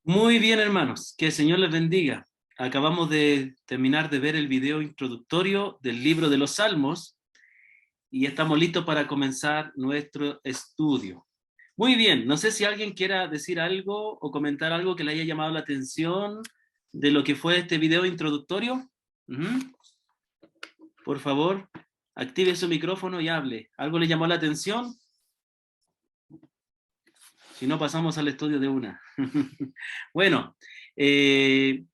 Muy bien, hermanos, que el Señor les bendiga. Acabamos de terminar de ver el video introductorio del libro de los Salmos y estamos listos para comenzar nuestro estudio. Muy bien, no sé si alguien quiera decir algo o comentar algo que le haya llamado la atención de lo que fue este video introductorio. Ujú. Por favor, active su micrófono y hable. ¿Algo le llamó la atención? Si no, pasamos al estudio de una. Bueno, eh,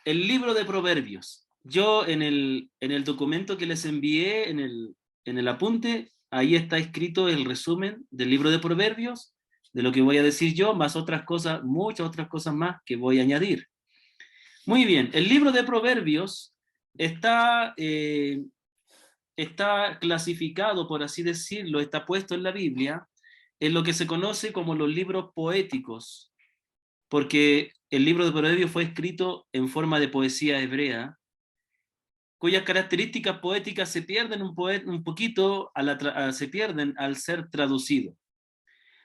el libro de Proverbios. Yo en el documento que les envié, en el apunte, ahí está escrito el resumen del libro de Proverbios, de lo que voy a decir yo, más otras cosas, muchas otras cosas más que voy a añadir. Muy bien, el libro de Proverbios está, está clasificado, por así decirlo, está puesto en la Biblia, en lo que se conoce como los libros poéticos, porque el libro de Proverbios fue escrito en forma de poesía hebrea, cuyas características poéticas se pierden un poquito, se pierden al ser traducido.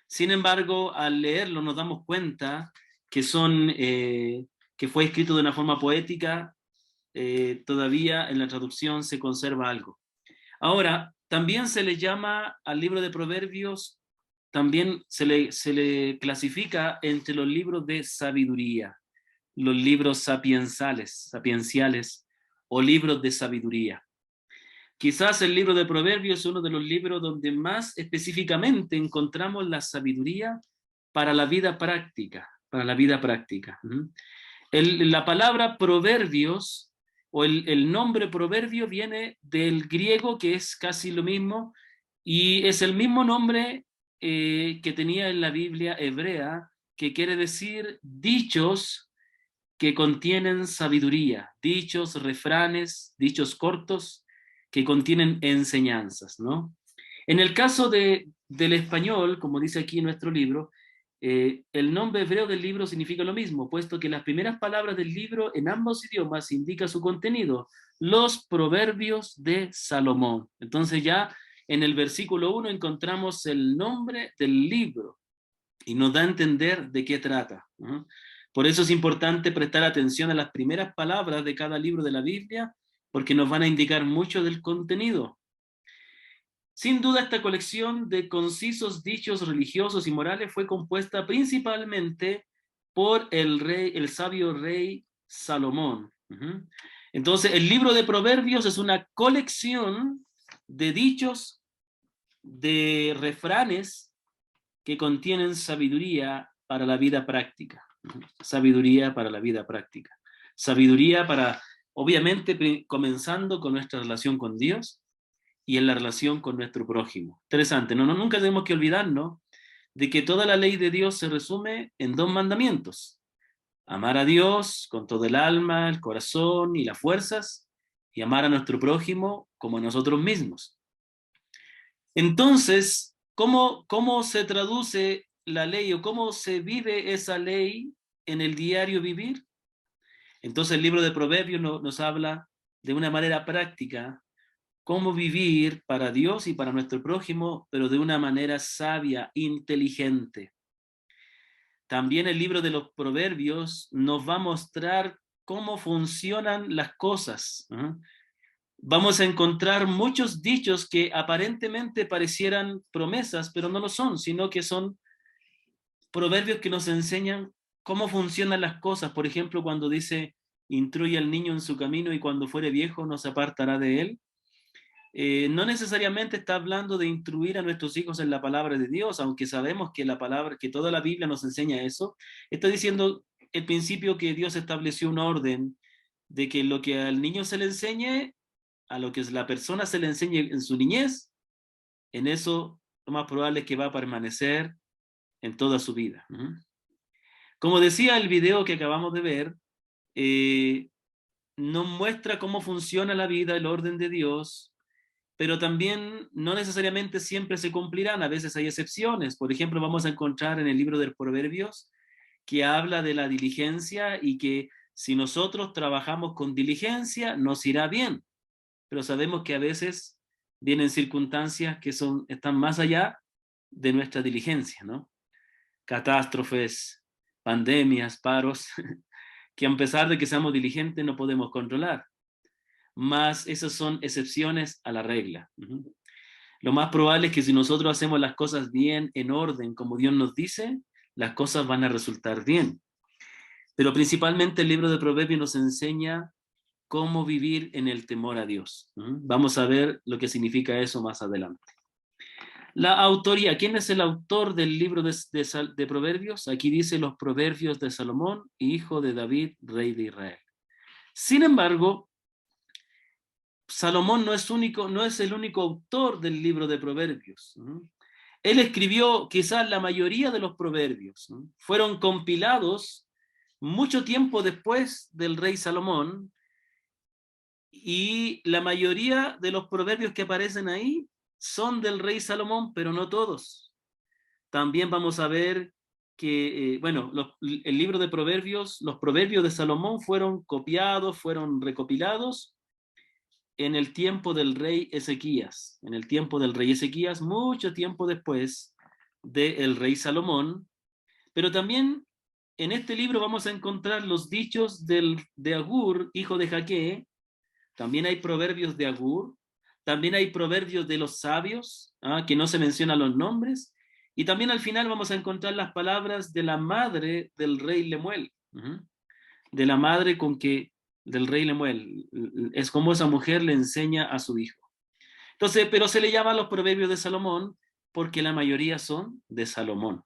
Sin embargo, al leerlo nos damos cuenta que que fue escrito de una forma poética, todavía en la traducción se conserva algo. Ahora, también se le llama al libro de Proverbios, también se le clasifica entre los libros de sabiduría, los libros sapienciales o libros de sabiduría. Quizás el libro de Proverbios es uno de los libros donde más específicamente encontramos la sabiduría para la vida práctica, para la vida práctica. La palabra proverbios o el nombre proverbio viene del griego, que es casi lo mismo, y es el mismo nombre que tenía en la Biblia hebrea, que quiere decir dichos que contienen sabiduría, dichos, refranes, dichos cortos que contienen enseñanzas, ¿no? En el caso del español, como dice aquí en nuestro libro, el nombre hebreo del libro significa lo mismo, puesto que las primeras palabras del libro en ambos idiomas indica su contenido, los proverbios de Salomón. Entonces ya en el versículo 1 encontramos el nombre del libro y nos da a entender de qué trata, ¿no? Por eso es importante prestar atención a las primeras palabras de cada libro de la Biblia, porque nos van a indicar mucho del contenido. Sin duda, esta colección de concisos dichos religiosos y morales fue compuesta principalmente por el sabio rey Salomón. Entonces, el libro de Proverbios es una colección de dichos, de refranes que contienen sabiduría para la vida práctica. Sabiduría para la vida práctica. Sabiduría para, obviamente, comenzando con nuestra relación con Dios y en la relación con nuestro prójimo. Interesante, ¿no? Nunca tenemos que olvidarnos de que toda la ley de Dios se resume en dos mandamientos: amar a Dios con todo el alma, el corazón y las fuerzas, y amar a nuestro prójimo como a nosotros mismos. Entonces, ¿cómo se traduce la ley o cómo se vive esa ley en el diario vivir? Entonces el libro de Proverbios nos habla de una manera práctica cómo vivir para Dios y para nuestro prójimo, pero de una manera sabia, inteligente. También el libro de los Proverbios nos va a mostrar cómo funcionan las cosas, ¿eh? Vamos a encontrar muchos dichos que aparentemente parecieran promesas, pero no lo son, sino que son proverbios que nos enseñan cómo funcionan las cosas. Por ejemplo, cuando dice, instruye al niño en su camino y cuando fuere viejo no se apartará de él. No necesariamente está hablando de instruir a nuestros hijos en la palabra de Dios, aunque sabemos que que toda la Biblia nos enseña eso. Está diciendo el principio que Dios estableció un orden de que lo que al niño se le enseñe, a lo que la persona se le enseñe en su niñez, en eso lo más probable es que va a permanecer en toda su vida. Como decía el video que acabamos de ver, eh, nos muestra cómo funciona la vida, el orden de Dios, pero también no necesariamente siempre se cumplirán, a veces hay excepciones. Por ejemplo, vamos a encontrar en el libro de Proverbios que habla de la diligencia y que si nosotros trabajamos con diligencia nos irá bien, pero sabemos que a veces vienen circunstancias que están más allá de nuestra diligencia, ¿no? Catástrofes, pandemias, paros, que a pesar de que seamos diligentes no podemos controlar. Más esas son excepciones a la regla. Lo más probable es que si nosotros hacemos las cosas bien, en orden, como Dios nos dice, las cosas van a resultar bien. Pero principalmente el libro de Proverbios nos enseña cómo vivir en el temor a Dios. Vamos a ver lo que significa eso más adelante. La autoría, ¿quién es el autor del libro de Proverbios? Aquí dice los Proverbios de Salomón, hijo de David, rey de Israel. Sin embargo, Salomón no es el único autor del libro de Proverbios. Él escribió quizás la mayoría de los proverbios. Fueron compilados mucho tiempo después del rey Salomón, y la mayoría de los proverbios que aparecen ahí son del rey Salomón, pero no todos. También vamos a ver que, el libro de Proverbios, los proverbios de Salomón fueron copiados, fueron recopilados en el tiempo del rey Ezequías, mucho tiempo después del rey Salomón. Pero también en este libro vamos a encontrar los dichos de Agur, hijo de Jaque. También hay proverbios de Agur, también hay proverbios de los sabios, que no se mencionan los nombres, y también al final vamos a encontrar las palabras de la madre del rey Lemuel, de la madre del rey Lemuel. Es como esa mujer le enseña a su hijo. Entonces, pero se le llama los proverbios de Salomón porque la mayoría son de Salomón.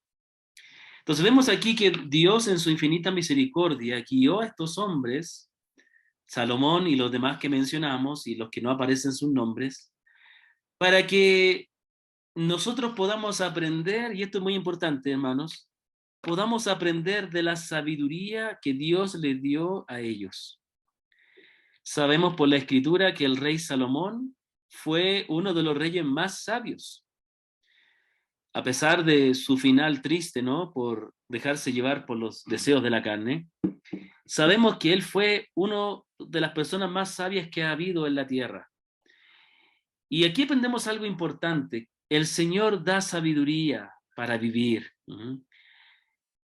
Entonces vemos aquí que Dios en su infinita misericordia guió a estos hombres, Salomón y los demás que mencionamos y los que no aparecen sus nombres, para que nosotros podamos aprender, y esto es muy importante, hermanos, podamos aprender de la sabiduría que Dios le dio a ellos. Sabemos por la Escritura que el rey Salomón fue uno de los reyes más sabios, a pesar de su final triste, ¿no? Por dejarse llevar por los deseos de la carne. Sabemos que él fue una de las personas más sabias que ha habido en la tierra. Y aquí aprendemos algo importante. El Señor da sabiduría para vivir.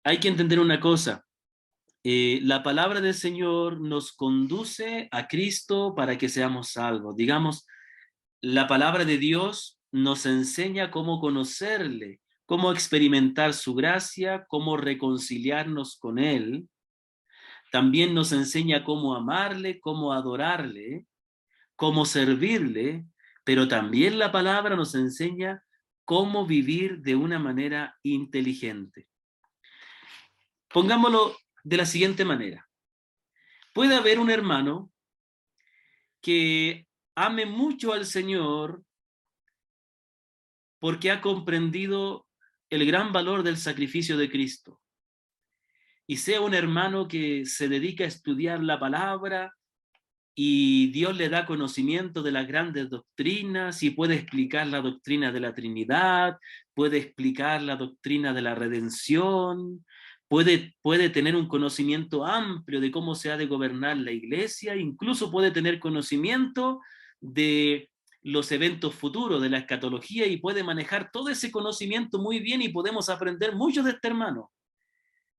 Hay que entender una cosa. La palabra del Señor nos conduce a Cristo para que seamos salvos. Digamos, la palabra de Dios nos enseña cómo conocerle, cómo experimentar su gracia, cómo reconciliarnos con Él. También nos enseña cómo amarle, cómo adorarle, cómo servirle, pero también la palabra nos enseña cómo vivir de una manera inteligente. Pongámoslo de la siguiente manera. Puede haber un hermano que ame mucho al Señor porque ha comprendido el gran valor del sacrificio de Cristo. Y sea un hermano que se dedica a estudiar la palabra y Dios le da conocimiento de las grandes doctrinas y puede explicar la doctrina de la Trinidad, puede explicar la doctrina de la redención, puede tener un conocimiento amplio de cómo se ha de gobernar la iglesia, incluso puede tener conocimiento de los eventos futuros, de la escatología, y puede manejar todo ese conocimiento muy bien y podemos aprender mucho de este hermano.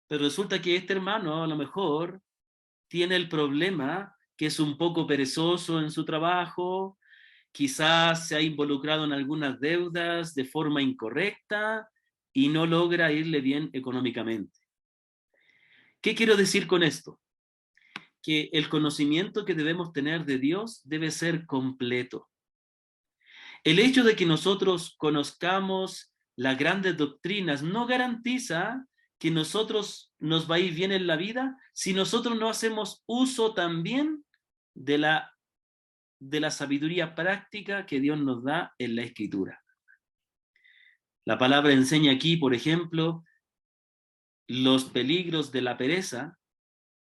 Pero resulta que este hermano a lo mejor tiene el problema que es un poco perezoso en su trabajo, quizás se ha involucrado en algunas deudas de forma incorrecta y no logra irle bien económicamente. ¿Qué quiero decir con esto? Que el conocimiento que debemos tener de Dios debe ser completo. El hecho de que nosotros conozcamos las grandes doctrinas no garantiza que nosotros nos va a ir bien en la vida si nosotros no hacemos uso también de la sabiduría práctica que Dios nos da en la Escritura. La palabra enseña aquí, por ejemplo, los peligros de la pereza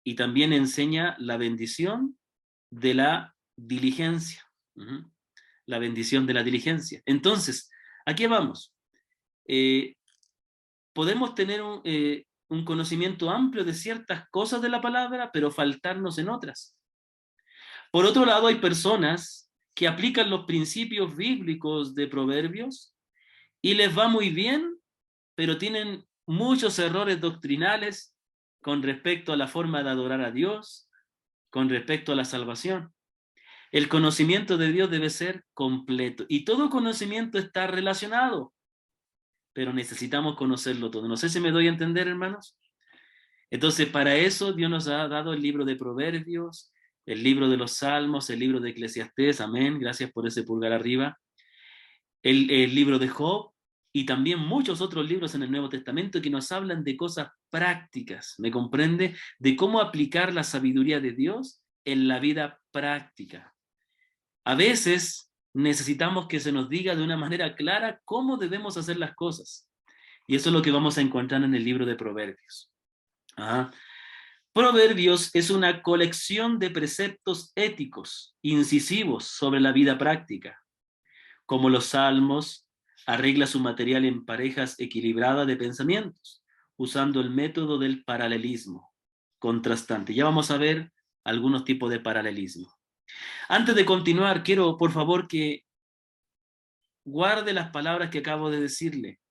y también enseña la bendición de la diligencia. La bendición de la diligencia. Entonces, ¿a qué vamos? Podemos tener un conocimiento amplio de ciertas cosas de la palabra, pero faltarnos en otras. Por otro lado, hay personas que aplican los principios bíblicos de Proverbios y les va muy bien, pero tienen muchos errores doctrinales con respecto a la forma de adorar a Dios, con respecto a la salvación. El conocimiento de Dios debe ser completo y todo conocimiento está relacionado, pero necesitamos conocerlo todo. No sé si me doy a entender, hermanos. Entonces, para eso Dios nos ha dado el libro de Proverbios, el libro de los Salmos, el libro de Eclesiastés, amén, gracias por ese pulgar arriba, el libro de Job y también muchos otros libros en el Nuevo Testamento que nos hablan de cosas prácticas, ¿me comprende? De cómo aplicar la sabiduría de Dios en la vida práctica. A veces necesitamos que se nos diga de una manera clara cómo debemos hacer las cosas. Y eso es lo que vamos a encontrar en el libro de Proverbios. Ajá. Proverbios es una colección de preceptos éticos, incisivos sobre la vida práctica. Como los Salmos, arregla su material en parejas equilibradas de pensamientos, usando el método del paralelismo contrastante. Ya vamos a ver algunos tipos de paralelismo. Antes de continuar, quiero, por favor, que guarde las palabras que acabo de decirle.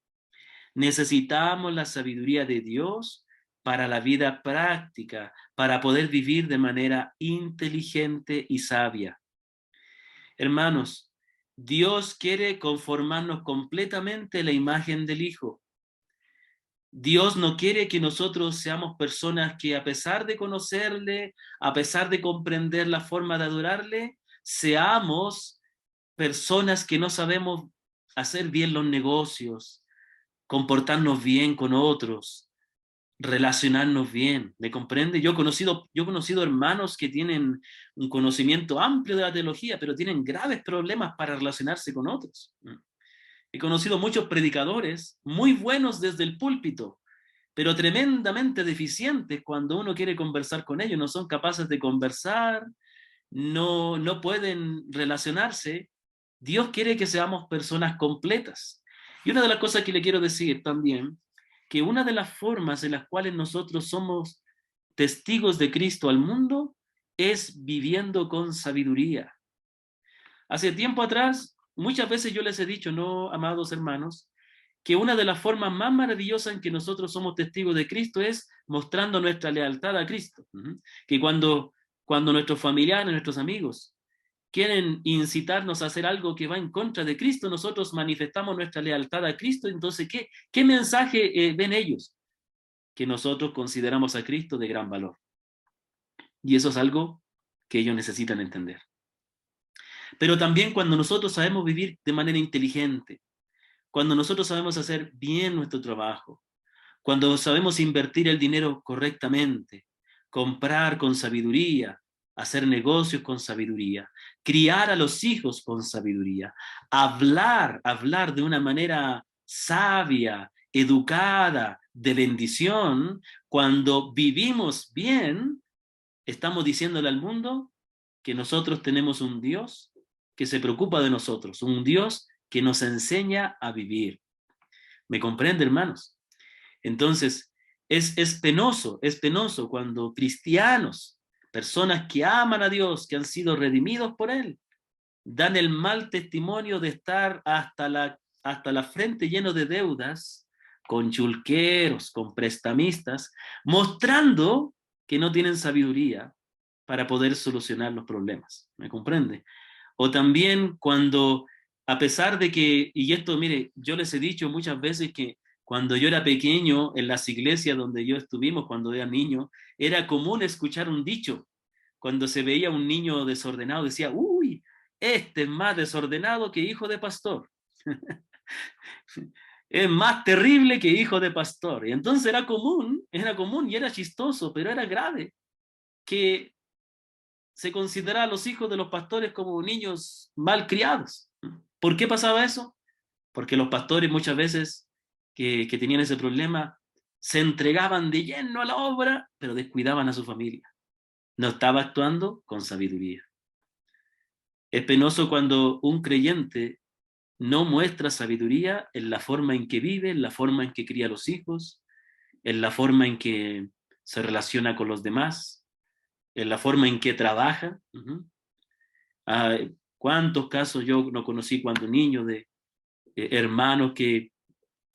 Necesitamos la sabiduría de Dios para la vida práctica, para poder vivir de manera inteligente y sabia. Hermanos, Dios quiere conformarnos completamente la imagen del Hijo. Dios no quiere que nosotros seamos personas que a pesar de conocerle, a pesar de comprender la forma de adorarle, seamos personas que no sabemos hacer bien los negocios, comportarnos bien con otros, relacionarnos bien, ¿me comprende? Yo he conocido hermanos que tienen un conocimiento amplio de la teología, pero tienen graves problemas para relacionarse con otros. He conocido muchos predicadores muy buenos desde el púlpito, pero tremendamente deficientes cuando uno quiere conversar con ellos. No son capaces de conversar, no pueden relacionarse. Dios quiere que seamos personas completas. Y una de las cosas que le quiero decir también, que una de las formas en las cuales nosotros somos testigos de Cristo al mundo es viviendo con sabiduría. Hace tiempo atrás, muchas veces yo les he dicho, no, amados hermanos, que una de las formas más maravillosas en que nosotros somos testigos de Cristo es mostrando nuestra lealtad a Cristo. Que cuando nuestros familiares, nuestros amigos quieren incitarnos a hacer algo que va en contra de Cristo, nosotros manifestamos nuestra lealtad a Cristo. Entonces, ¿qué mensaje ven ellos? Que nosotros consideramos a Cristo de gran valor. Y eso es algo que ellos necesitan entender. Pero también cuando nosotros sabemos vivir de manera inteligente, cuando nosotros sabemos hacer bien nuestro trabajo, cuando sabemos invertir el dinero correctamente, comprar con sabiduría, hacer negocios con sabiduría, criar a los hijos con sabiduría, hablar de una manera sabia, educada, de bendición, cuando vivimos bien, estamos diciéndole al mundo que nosotros tenemos un Dios que se preocupa de nosotros, un Dios que nos enseña a vivir. ¿Me comprende, hermanos? Entonces, es penoso cuando cristianos, personas que aman a Dios, que han sido redimidos por Él, dan el mal testimonio de estar hasta la frente lleno de deudas, con chulqueros, con prestamistas, mostrando que no tienen sabiduría para poder solucionar los problemas. ¿Me comprende? O también cuando, a pesar de que, y esto, mire, yo les he dicho muchas veces que cuando yo era pequeño, en las iglesias donde yo estuvimos, cuando era niño, era común escuchar un dicho. Cuando se veía un niño desordenado, decía, uy, este es más desordenado que hijo de pastor. Es más terrible que hijo de pastor. Y entonces era común y era chistoso, pero era grave que se considera a los hijos de los pastores como niños mal criados. ¿Por qué pasaba eso? Porque los pastores muchas veces que tenían ese problema se entregaban de lleno a la obra, pero descuidaban a su familia. No estaba actuando con sabiduría. Es penoso cuando un creyente no muestra sabiduría en la forma en que vive, en la forma en que cría a los hijos, en la forma en que se relaciona con los demás, en la forma en que trabaja. ¿Cuántos casos yo no conocí cuando niño de hermanos que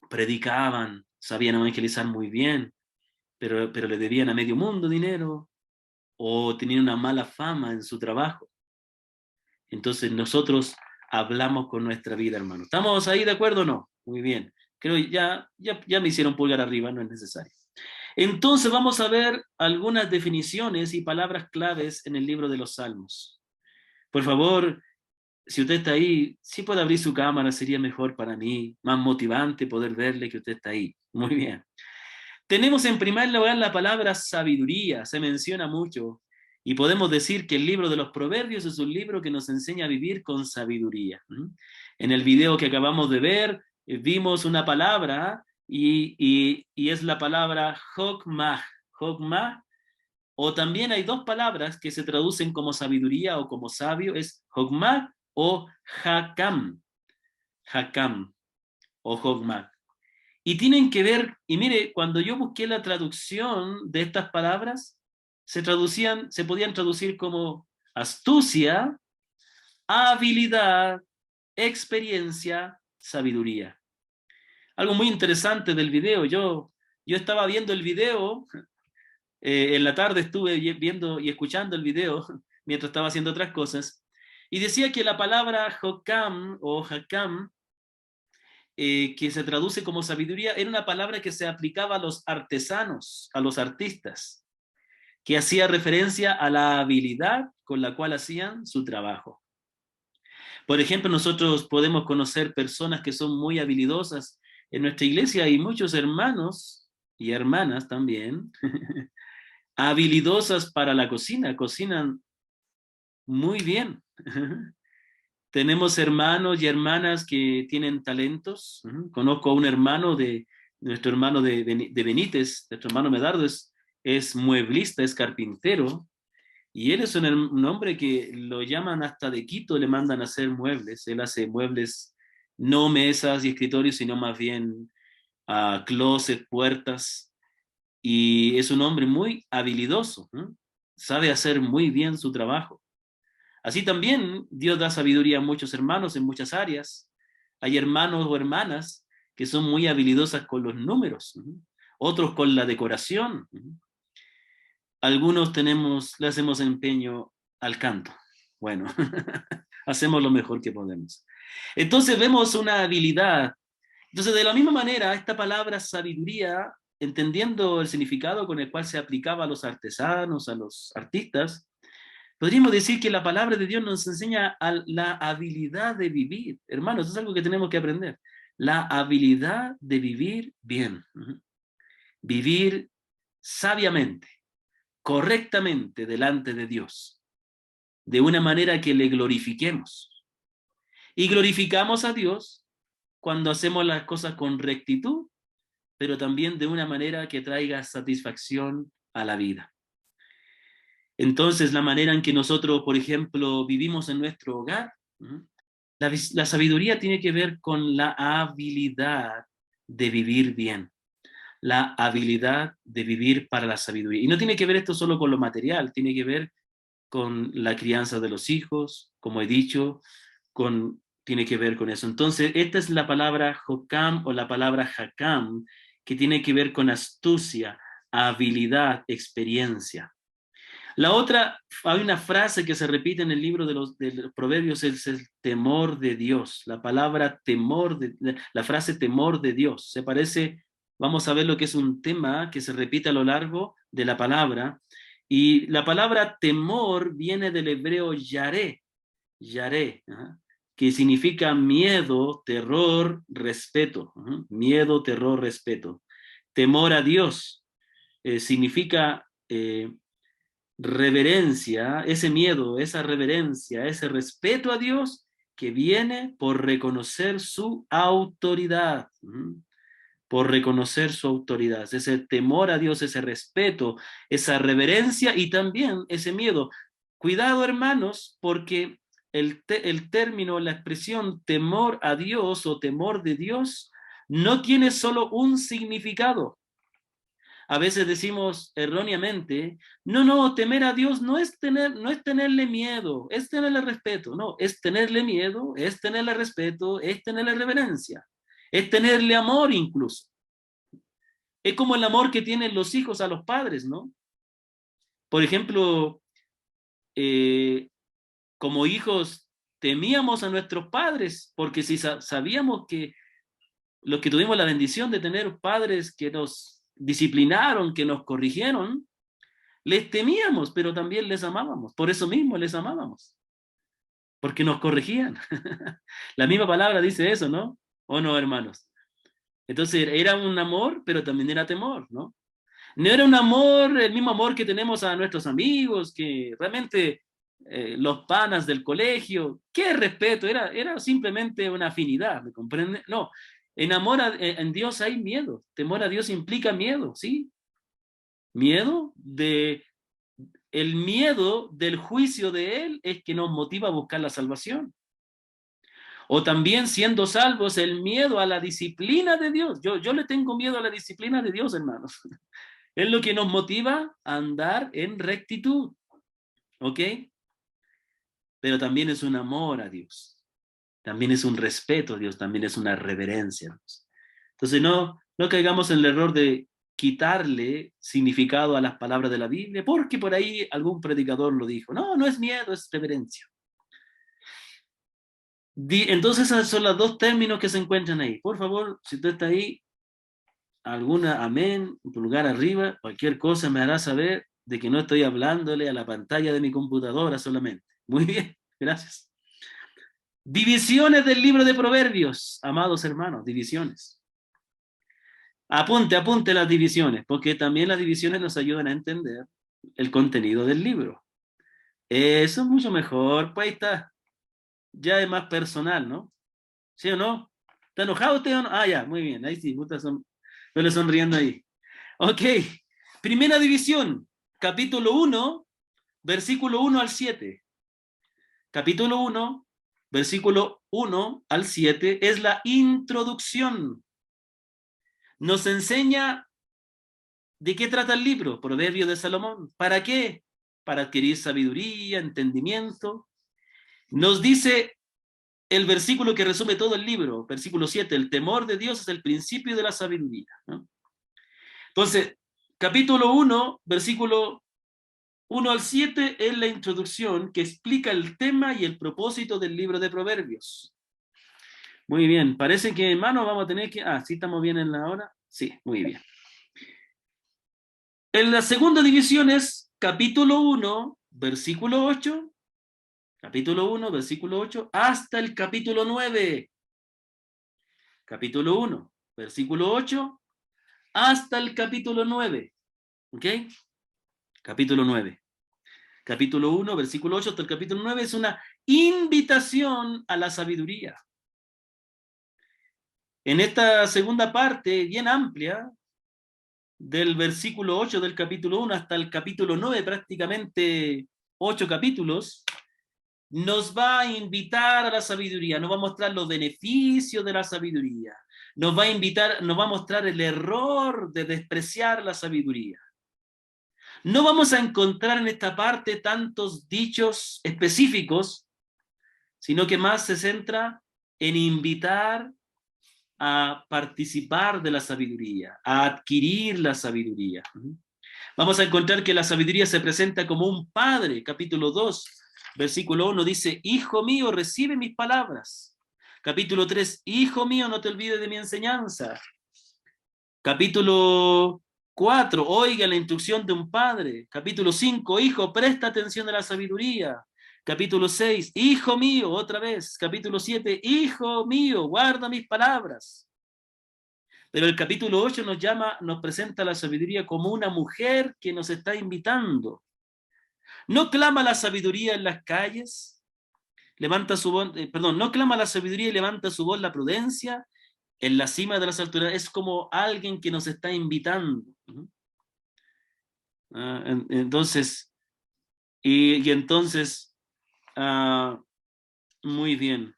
predicaban, sabían evangelizar muy bien, pero le debían a medio mundo dinero o tenían una mala fama en su trabajo. Entonces nosotros hablamos con nuestra vida, hermano. ¿Estamos ahí de acuerdo o no? Muy bien. Creo que ya me hicieron pulgar arriba, no es necesario. Entonces vamos a ver algunas definiciones y palabras claves en el libro de los Salmos. Por favor, si usted está ahí, si puede abrir su cámara, sería mejor para mí, más motivante poder verle que usted está ahí. Muy bien. Tenemos en primer lugar la palabra sabiduría, se menciona mucho, y podemos decir que el libro de los Proverbios es un libro que nos enseña a vivir con sabiduría. En el video que acabamos de ver, vimos una palabra y es la palabra Jokmah. Jokmah, o también hay dos palabras que se traducen como sabiduría o como sabio, es Jokmah o Hakam. Hakam o Jokmah. Y tienen que ver, y mire, cuando yo busqué la traducción de estas palabras, se podían traducir como astucia, habilidad, experiencia, sabiduría. Algo muy interesante del video, yo estaba viendo el video, en la tarde estuve viendo y escuchando el video mientras estaba haciendo otras cosas, y decía que la palabra Hokam o Hakam que se traduce como sabiduría, era una palabra que se aplicaba a los artesanos, a los artistas, que hacía referencia a la habilidad con la cual hacían su trabajo. Por ejemplo, nosotros podemos conocer personas que son muy habilidosas en nuestra iglesia y muchos hermanos y hermanas también, habilidosas para la cocina, cocinan muy bien. Tenemos hermanos y hermanas que tienen talentos. Conozco a un hermano nuestro hermano de Benítez, nuestro hermano Medardo es mueblista, es carpintero, y él es un hombre que lo llaman hasta de Quito, le mandan a hacer muebles. Él hace muebles, no mesas y escritorios, sino más bien closet, puertas, y es un hombre muy habilidoso, sabe hacer muy bien su trabajo. Así también Dios da sabiduría a muchos hermanos en muchas áreas. Hay hermanos o hermanas que son muy habilidosas con los números, otros con la decoración. Algunos le hacemos empeño al canto. Bueno, hacemos lo mejor que podemos. Entonces vemos una habilidad. Entonces, de la misma manera, esta palabra sabiduría, entendiendo el significado con el cual se aplicaba a los artesanos, a los artistas, podríamos decir que la palabra de Dios nos enseña la habilidad de vivir. Hermanos, eso es algo que tenemos que aprender. La habilidad de vivir bien. Vivir sabiamente, correctamente delante de Dios, de una manera que le glorifiquemos. Y glorificamos a Dios cuando hacemos las cosas con rectitud, pero también de una manera que traiga satisfacción a la vida. Entonces, la manera en que nosotros, por ejemplo, vivimos en nuestro hogar, la sabiduría tiene que ver con la habilidad de vivir bien, la habilidad de vivir para la sabiduría. Y no tiene que ver esto solo con lo material, tiene que ver con la crianza de los hijos, como he dicho, tiene que ver con eso. Entonces, esta es la palabra Jokam o la palabra Hakam, que tiene que ver con astucia, habilidad, experiencia. La otra, hay una frase que se repite en el libro de los Proverbios, es el temor de Dios. La palabra temor, la frase temor de Dios. Se parece, vamos a ver lo que es un tema que se repite a lo largo de la palabra. Y la palabra temor viene del hebreo yaré, yaré, que significa miedo, terror, respeto. Miedo, terror, respeto. Temor a Dios significa reverencia, ese miedo, esa reverencia, ese respeto a Dios que viene por reconocer su autoridad, por reconocer su autoridad, ese temor a Dios, ese respeto, esa reverencia y también ese miedo. Cuidado, hermanos, porque el término, la expresión temor a Dios o temor de Dios no tiene solo un significado. A veces decimos erróneamente, no, temer a Dios no es tenerle miedo, es tenerle respeto. No, es tenerle miedo, es tenerle respeto, es tenerle reverencia, es tenerle amor incluso. Es como el amor que tienen los hijos a los padres, ¿no? Por ejemplo, como hijos temíamos a nuestros padres, porque si sabíamos que los que tuvimos la bendición de tener padres que nos disciplinaron, que nos corrigieron, les temíamos, pero también les amábamos. Por eso mismo les amábamos, porque nos corregían. La misma palabra dice eso, ¿no? ¿O no, hermanos? Entonces era un amor, pero también era temor, ¿no? No era un amor, el mismo amor que tenemos a nuestros amigos, que realmente los panas del colegio, qué respeto, era simplemente una afinidad, ¿me comprende? No, en Dios hay miedo, temor a Dios implica miedo, ¿sí? Miedo de, el miedo del juicio de Él es que nos motiva a buscar la salvación. O también siendo salvos, el miedo a la disciplina de Dios. Yo le tengo miedo a la disciplina de Dios, hermanos. Es lo que nos motiva a andar en rectitud, ¿ok? Pero también es un amor a Dios, también es un respeto a Dios, también es una reverencia a Dios. Entonces no caigamos en el error de quitarle significado a las palabras de la Biblia, porque por ahí algún predicador lo dijo. No, no es miedo, es reverencia. Entonces esos son los dos términos que se encuentran ahí. Por favor, si usted está ahí, alguna amén, pulgar arriba, cualquier cosa me hará saber de que no estoy hablándole a la pantalla de mi computadora solamente. Muy bien, gracias. Divisiones del libro de Proverbios, amados hermanos, divisiones. Apunte las divisiones, porque también las divisiones nos ayudan a entender el contenido del libro. Eso es mucho mejor, pues ahí está, ya es más personal, ¿no? ¿Sí o no? ¿Está enojado usted o no? Ah, ya, muy bien, ahí sí, me le sonriendo ahí. Ok, primera división, capítulo 1, versículo 1 al 7. Capítulo 1, versículo 1 al 7 es la introducción. Nos enseña de qué trata el libro, Proverbio de Salomón. ¿Para qué? Para adquirir sabiduría, entendimiento. Nos dice el versículo que resume todo el libro, versículo 7, el temor de Dios es el principio de la sabiduría, ¿no? Entonces, capítulo 1, versículo 1 al 7 es la introducción que explica el tema y el propósito del libro de Proverbios. Muy bien, parece que, hermano, vamos a tener que... Ah, ¿sí estamos bien en la hora? Sí, muy bien. En la segunda división es capítulo 1, versículo 8, capítulo 1, versículo 8, hasta el capítulo 9. Capítulo 1, versículo 8, hasta el capítulo 9. ¿Ok? Capítulo 9. Capítulo 1, versículo 8 hasta el capítulo 9 es una invitación a la sabiduría. En esta segunda parte, bien amplia, del versículo 8 del capítulo 1 hasta el capítulo 9, prácticamente 8 capítulos, nos va a invitar a la sabiduría, nos va a mostrar los beneficios de la sabiduría, nos va a invitar, nos va a mostrar el error de despreciar la sabiduría. No vamos a encontrar en esta parte tantos dichos específicos, sino que más se centra en invitar a participar de la sabiduría, a adquirir la sabiduría. Vamos a encontrar que la sabiduría se presenta como un padre. Capítulo 2, versículo 1 dice, Hijo mío, recibe mis palabras. Capítulo 3, Hijo mío, no te olvides de mi enseñanza. Capítulo 4, oiga la instrucción de un padre. Capítulo 5, Hijo, presta atención a la sabiduría. Capítulo 6, Hijo mío, otra vez. Capítulo 7, Hijo mío, guarda mis palabras. Pero el capítulo 8 nos presenta la sabiduría como una mujer que nos está invitando. No clama la sabiduría en las calles, levanta su voz, no clama la sabiduría y levanta su voz la prudencia en la cima de las alturas. Es como alguien que nos está invitando. Entonces, y entonces, muy bien,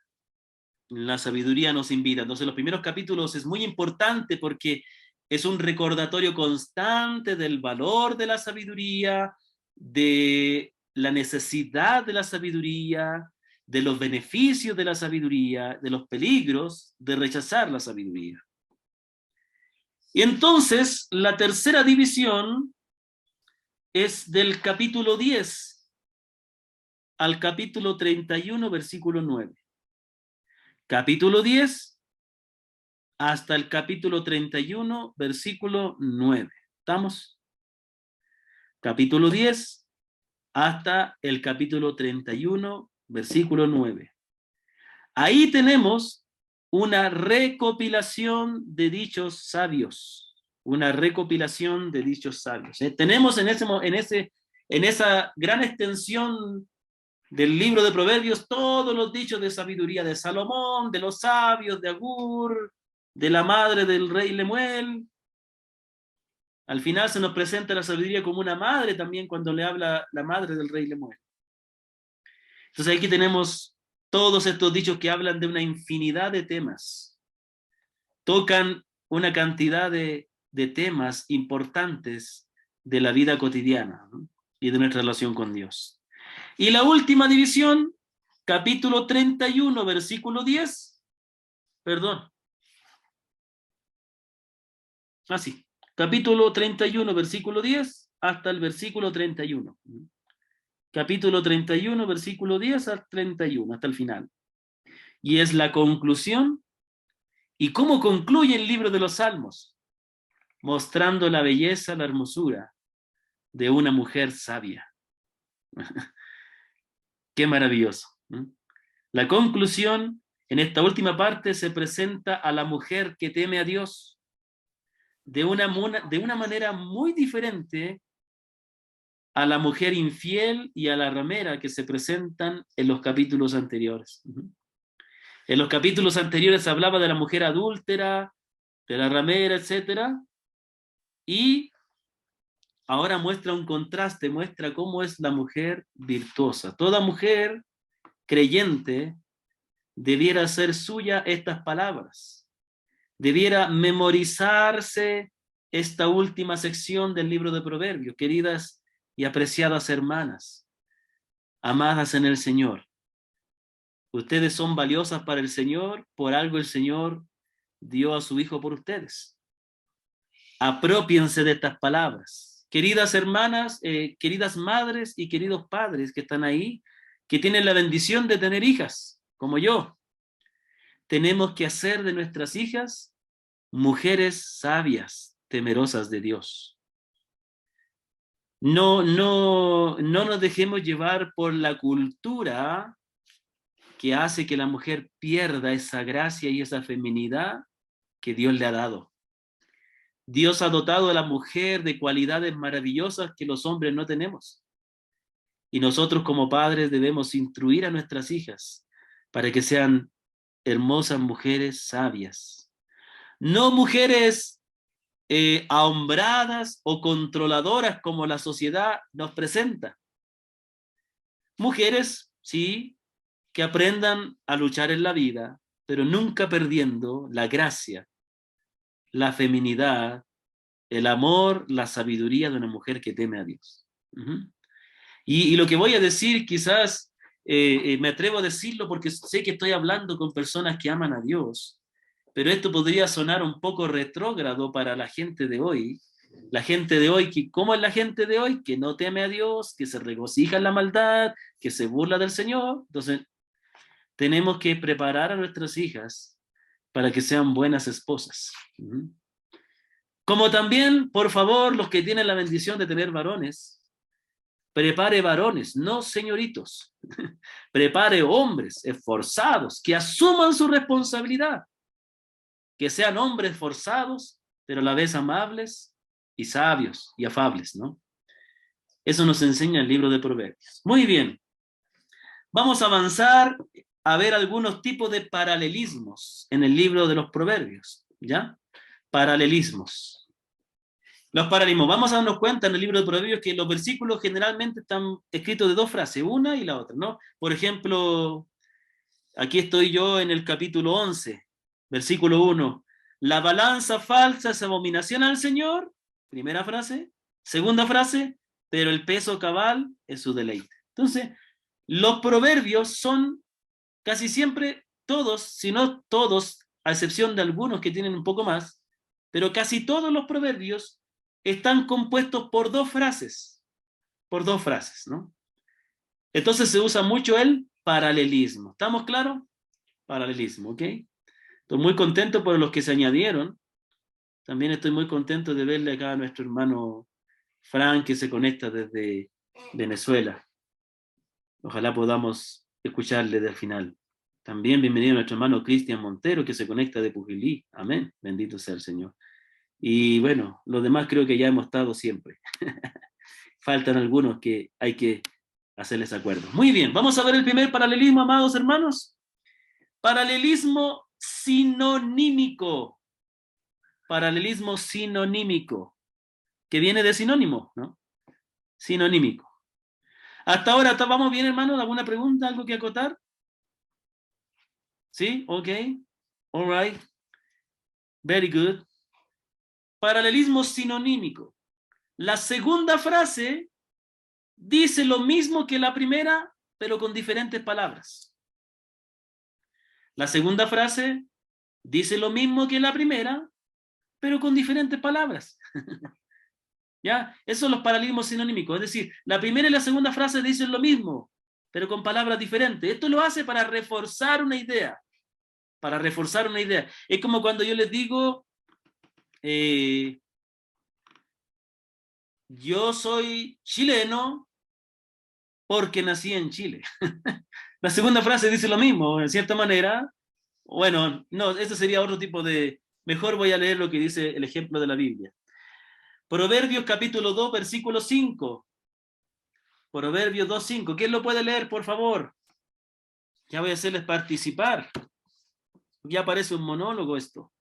la sabiduría nos invita. Entonces, los primeros capítulos es muy importante porque es un recordatorio constante del valor de la sabiduría, de la necesidad de la sabiduría, de los beneficios de la sabiduría, de los peligros de rechazar la sabiduría. Y entonces, la tercera división es del capítulo 10 al capítulo 31, versículo 9. Capítulo 10 hasta el capítulo 31, versículo 9. ¿Estamos? Capítulo 10 hasta el capítulo 31, versículo 9. Ahí tenemos una recopilación de dichos sabios. Una recopilación de dichos sabios. Tenemos en esa gran extensión del libro de Proverbios todos los dichos de sabiduría de Salomón, de los sabios, de Agur, de la madre del rey Lemuel. Al final se nos presenta la sabiduría como una madre también cuando le habla la madre del rey Lemuel. Entonces aquí tenemos todos estos dichos que hablan de una infinidad de temas. Tocan una cantidad de temas importantes de la vida cotidiana, ¿no? Y de nuestra relación con Dios. Y la última división, capítulo 31, versículo 10, perdón. Así, capítulo 31, versículo 10, hasta el versículo 31. Capítulo 31, versículo 10 al 31, hasta el final. Y es la conclusión. ¿Y cómo concluye el libro de los Salmos? Mostrando la belleza, la hermosura de una mujer sabia. Qué maravilloso. La conclusión, en esta última parte, se presenta a la mujer que teme a Dios de una manera muy diferente a la mujer infiel y a la ramera que se presentan en los capítulos anteriores. En los capítulos anteriores se hablaba de la mujer adúltera, de la ramera, etc. Y ahora muestra un contraste, muestra cómo es la mujer virtuosa. Toda mujer creyente debiera hacer suya estas palabras, debiera memorizarse esta última sección del libro de Proverbios. Queridas y apreciadas hermanas, amadas en el Señor, ustedes son valiosas para el Señor, por algo el Señor dio a su Hijo por ustedes. Apropiense de estas palabras. Queridas hermanas, queridas madres y queridos padres que están ahí, que tienen la bendición de tener hijas, como yo, tenemos que hacer de nuestras hijas mujeres sabias, temerosas de Dios. No nos dejemos llevar por la cultura que hace que la mujer pierda esa gracia y esa feminidad que Dios le ha dado. Dios ha dotado a la mujer de cualidades maravillosas que los hombres no tenemos. Y nosotros como padres debemos instruir a nuestras hijas para que sean hermosas mujeres sabias. No mujeres ahombradas o controladoras como la sociedad nos presenta. Mujeres, sí, que aprendan a luchar en la vida, pero nunca perdiendo la gracia, la feminidad, el amor, la sabiduría de una mujer que teme a Dios. Y lo que voy a decir, quizás me atrevo a decirlo porque sé que estoy hablando con personas que aman a Dios, pero esto podría sonar un poco retrógrado para la gente de hoy. La gente de hoy, ¿cómo es la gente de hoy? Que no teme a Dios, que se regocija en la maldad, que se burla del Señor. Entonces, tenemos que preparar a nuestras hijas para que sean buenas esposas. Como también, por favor, los que tienen la bendición de tener varones, prepare varones, no señoritos. Prepare hombres esforzados, que asuman su responsabilidad, que sean hombres esforzados, pero a la vez amables y sabios y afables, ¿no? Eso nos enseña el libro de Proverbios. Muy bien. Vamos a avanzar a ver algunos tipos de paralelismos en el libro de los Proverbios, ¿ya? Paralelismos. Los paralelismos. Vamos a darnos cuenta en el libro de Proverbios que los versículos generalmente están escritos de dos frases, una y la otra, ¿no? Por ejemplo, aquí estoy yo en el capítulo 11, versículo 1. La balanza falsa es abominación al Señor, primera frase. Segunda frase, pero el peso cabal es su deleite. Entonces, los proverbios son casi siempre todos, si no todos, a excepción de algunos que tienen un poco más, pero casi todos los proverbios están compuestos por dos frases, ¿no? Entonces se usa mucho el paralelismo. ¿Estamos claros? Paralelismo, ¿ok? Estoy muy contento por los que se añadieron. También estoy muy contento de verle acá a nuestro hermano Frank, que se conecta desde Venezuela. Ojalá podamos escucharle del final. También bienvenido a nuestro hermano Cristian Montero, que se conecta de Pujilí. Amén. Bendito sea el Señor. Y bueno, los demás creo que ya hemos estado siempre. Faltan algunos que hay que hacerles acuerdo. Muy bien, vamos a ver el primer paralelismo, amados hermanos. Paralelismo sinonímico. Paralelismo sinonímico, que viene de sinónimo, ¿no? Sinonímico. Hasta ahora, ¿vamos bien, hermanos? ¿Alguna pregunta? ¿Algo que acotar? ¿Sí? Ok. All right. Very good. Paralelismo sinonímico. La segunda frase dice lo mismo que la primera, pero con diferentes palabras. La segunda frase dice lo mismo que la primera, pero con diferentes palabras. ¿Ya? Esos son los paralelismos sinonímicos. Es decir, la primera y la segunda frase dicen lo mismo, pero con palabras diferentes. Esto lo hace para reforzar una idea. Para reforzar una idea. Es como cuando yo les digo, yo soy chileno porque nací en Chile. La segunda frase dice lo mismo, en cierta manera. Bueno, no, este sería otro tipo de... Mejor voy a leer lo que dice el ejemplo de la Biblia. Proverbios capítulo 2, versículo 5. Proverbios 2, 5. ¿Quién lo puede leer, por favor? Ya voy a hacerles participar. Ya parece un monólogo esto.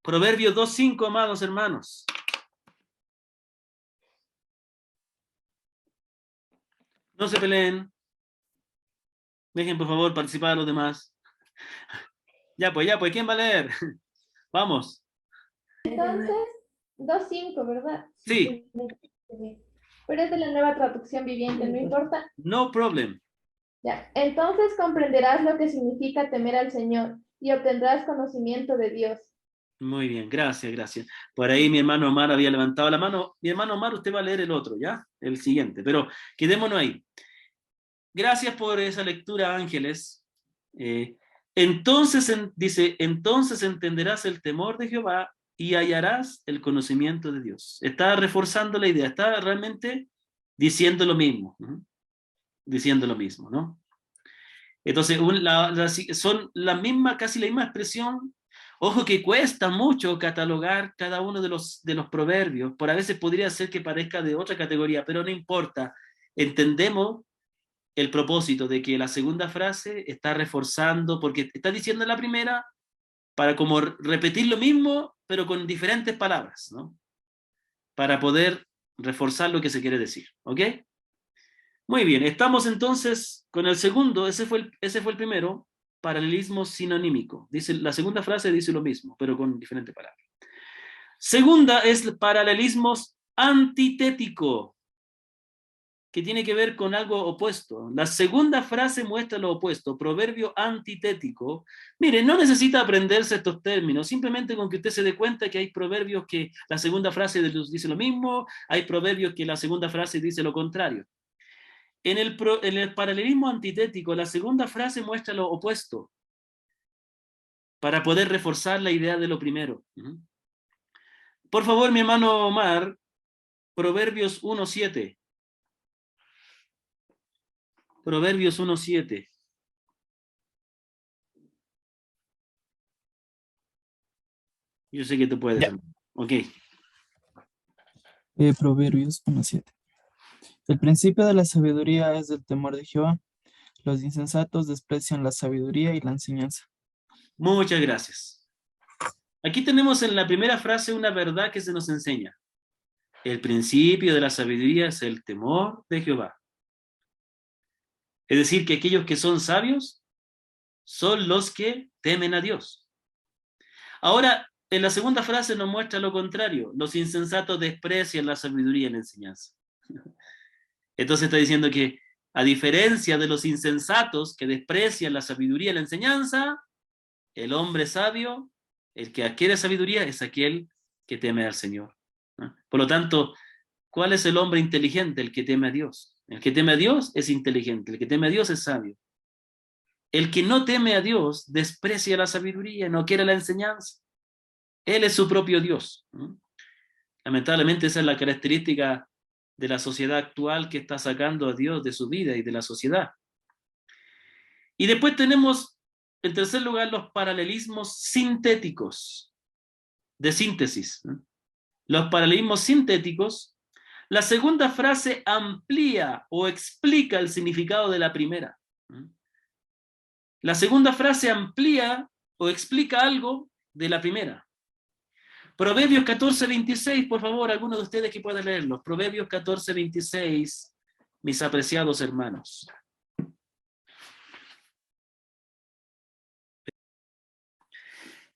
Proverbios 2, 5, amados hermanos. No se peleen. Dejen, por favor, participar a los demás. Ya, pues, ¿quién va a leer? Vamos. Entonces, 2.5, ¿verdad? Sí. Pero es de la Nueva Traducción Viviente, no importa. No problem. Ya. Entonces comprenderás lo que significa temer al Señor y obtendrás conocimiento de Dios. Muy bien, gracias, gracias. Por ahí mi hermano Omar había levantado la mano. Mi hermano Omar, usted va a leer el otro, ¿ya? El siguiente, pero quedémonos ahí. Gracias por esa lectura, Ángeles. Dice, entonces entenderás el temor de Jehová y hallarás el conocimiento de Dios. Está reforzando la idea, está realmente diciendo lo mismo, ¿no? Diciendo lo mismo, ¿no? Entonces, son la misma, casi la misma expresión. Ojo que cuesta mucho catalogar cada uno de los proverbios. Por a veces podría ser que parezca de otra categoría, pero no importa. Entendemos el propósito de que la segunda frase está reforzando, porque está diciendo en la primera para como repetir lo mismo, pero con diferentes palabras, ¿no? Para poder reforzar lo que se quiere decir, ¿ok? Muy bien, estamos entonces con el segundo, ese fue el primero, paralelismo sinonímico. Dice, la segunda frase dice lo mismo, pero con diferentes palabras. Segunda es paralelismos antitético, que tiene que ver con algo opuesto. La segunda frase muestra lo opuesto, proverbio antitético. Mire, no necesita aprenderse estos términos, simplemente con que usted se dé cuenta que hay proverbios que la segunda frase dice lo mismo, hay proverbios que la segunda frase dice lo contrario. En el paralelismo antitético, la segunda frase muestra lo opuesto, para poder reforzar la idea de lo primero. Por favor, mi hermano Omar, Proverbios 1:7. Proverbios 1:7. Yo sé que tú puedes, Ya. hermano. Ok. Proverbios 1:7. El principio de la sabiduría es del temor de Jehová. Los insensatos desprecian la sabiduría y la enseñanza. Muchas gracias. Aquí tenemos en la primera frase una verdad que se nos enseña. El principio de la sabiduría es el temor de Jehová. Es decir, que aquellos que son sabios son los que temen a Dios. Ahora, en la segunda frase nos muestra lo contrario. Los insensatos desprecian la sabiduría y la enseñanza. Entonces está diciendo que, a diferencia de los insensatos que desprecian la sabiduría y la enseñanza, el hombre sabio El que adquiere sabiduría es aquel que teme al Señor, ¿no? Por lo tanto, ¿cuál es el hombre inteligente? El que teme a Dios. El que teme a Dios es inteligente, el que teme a Dios es sabio. El que no teme a Dios desprecia la sabiduría, no quiere la enseñanza. Él es su propio Dios, ¿no? Lamentablemente esa es la característica de la sociedad actual, que está sacando a Dios de su vida y de la sociedad. Y después tenemos, en tercer lugar, los paralelismos sintéticos, de síntesis, ¿no? Los paralelismos sintéticos, la segunda frase amplía o explica el significado de la primera, ¿no? La segunda frase amplía o explica algo de la primera. Proverbios 14:26, por favor, alguno de ustedes que pueda leerlo. Proverbios 14:26, mis apreciados hermanos.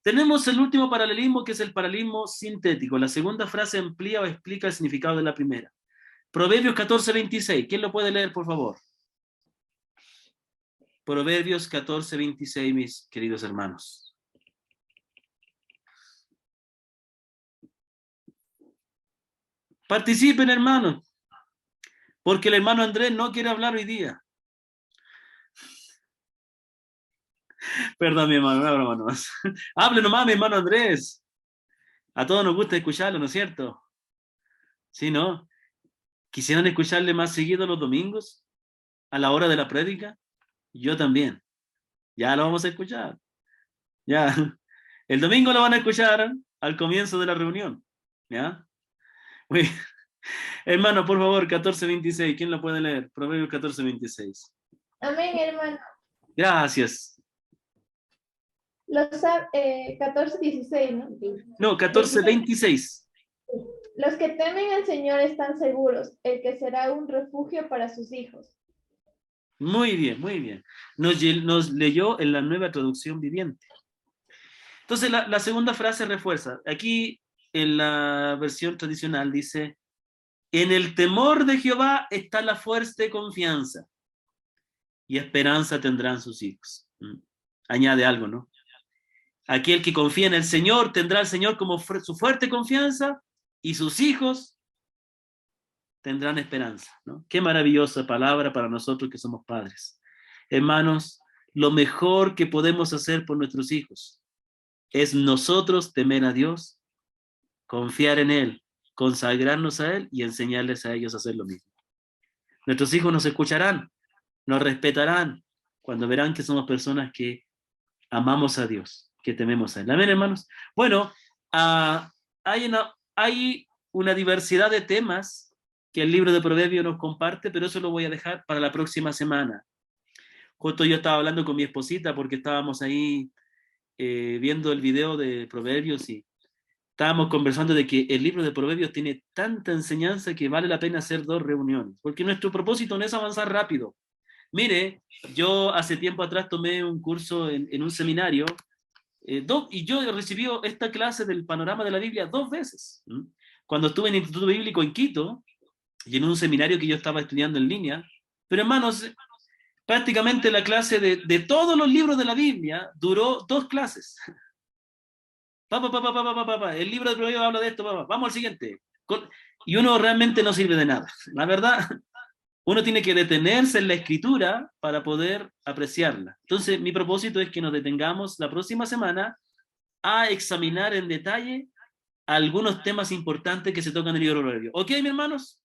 Tenemos el último paralelismo, que es el paralelismo sintético. La segunda frase amplía o explica el significado de la primera. Proverbios 14:26, ¿quién lo puede leer, por favor? Proverbios 14:26, mis queridos hermanos. Participen, hermanos, porque el hermano Andrés no quiere hablar hoy día. Perdón, mi hermano, no, hermano. Hable nomás, mi hermano Andrés. A todos nos gusta escucharlo, ¿no es cierto? ¿Sí, no? ¿Quisieran escucharle más seguido los domingos? ¿A la hora de la prédica? Yo también. Ya lo vamos a escuchar. Ya. El domingo lo van a escuchar al comienzo de la reunión. ¿Ya? Muy bien. Hermano, por favor, 14:26. ¿Quién lo puede leer? Proverbios 14:26. Amén, hermano. Gracias. Los 14:16, ¿no? No, 14:26. Los que temen al Señor están seguros, el que será un refugio para sus hijos. Muy bien, muy bien. Nos leyó en la Nueva Traducción Viviente. Entonces, la segunda frase refuerza. Aquí, en la versión tradicional, dice: en el temor de Jehová está la fuerte confianza, y esperanza tendrán sus hijos. Añade algo, ¿no? Aquel que confía en el Señor tendrá al Señor como su fuerte confianza, y sus hijos tendrán esperanza, ¿no? Qué maravillosa palabra para nosotros que somos padres. Hermanos, lo mejor que podemos hacer por nuestros hijos es nosotros temer a Dios, confiar en Él, consagrarnos a Él y enseñarles a ellos a hacer lo mismo. Nuestros hijos nos escucharán, nos respetarán cuando verán que somos personas que amamos a Dios, que tememos a Él. Amén, hermanos. Bueno, hay una diversidad de temas que el libro de Proverbios nos comparte, pero eso lo voy a dejar para la próxima semana. Justo yo estaba hablando con mi esposita porque estábamos ahí viendo el video de Proverbios y estábamos conversando de que el libro de Proverbios tiene tanta enseñanza que vale la pena hacer 2 reuniones, porque nuestro propósito no es avanzar rápido. Mire, yo hace tiempo atrás tomé un curso en un seminario y yo recibí esta clase del panorama de la Biblia 2 veces. Cuando estuve en el Instituto Bíblico en Quito y en un seminario que yo estaba estudiando en línea. Pero hermanos, prácticamente la clase de todos los libros de la Biblia duró 2 clases. El libro de Proverbios habla de esto, vamos al siguiente. Y uno realmente no sirve de nada. La verdad, uno tiene que detenerse en la escritura para poder apreciarla. Entonces, mi propósito es que nos detengamos la próxima semana a examinar en detalle algunos temas importantes que se tocan en el libro de Proverbios. ¿Ok, mis hermanos?